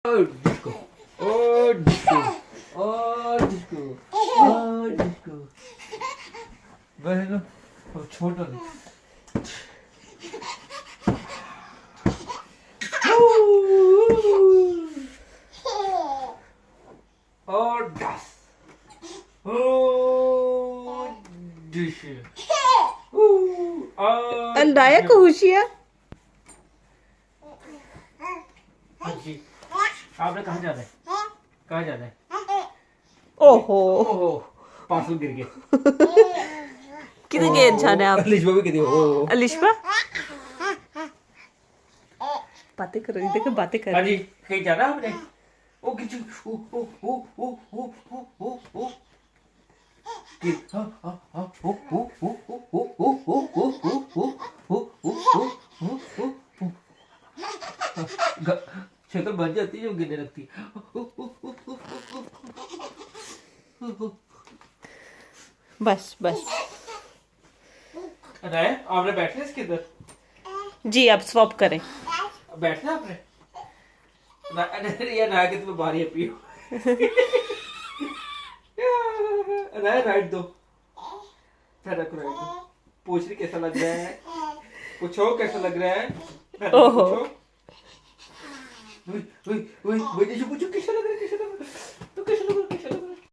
Oh, disco. Oh, disco. Oh, disco. Oh, disco. बहन को छोड़ दो। और das. Oh, disco. अंडाया को होशिया। जी आपने कहाँ जाना है? कहाँ जाना है? ओहो ओहो पार्सल गिर गया। किधर गए जाने आप? अलिशबा भी कितनी हो? अलिशबा बातें कर रही, देखो बातें कर हाँ रही। जी कहीं जाना आपने? ओ किचु ओ ओ ओ ओ ओ ओ ओ ओ कि हाँ हाँ हाँ ओ ओ ओ ओ ओ ओ ओ ओ ओ ओ ओ ओ ओ शक्ल बन जाती है जो गिरने लगती है। बस बस अरे आपने बैठना इसके अंदर? जी आप स्वैप करें। बैठना आपने? या ना कि तुम्हें बारी अपी हो। राइट दो फिर रखो राइट दो। पूछ रही कैसा लग रहा है? पूछो कैसा लग रहा है? ओहो। पूछो पूछो कैसा लग रहा है? कैसा लग रहा है? तो कैसा लग रहा है? कैसा लग रहा है?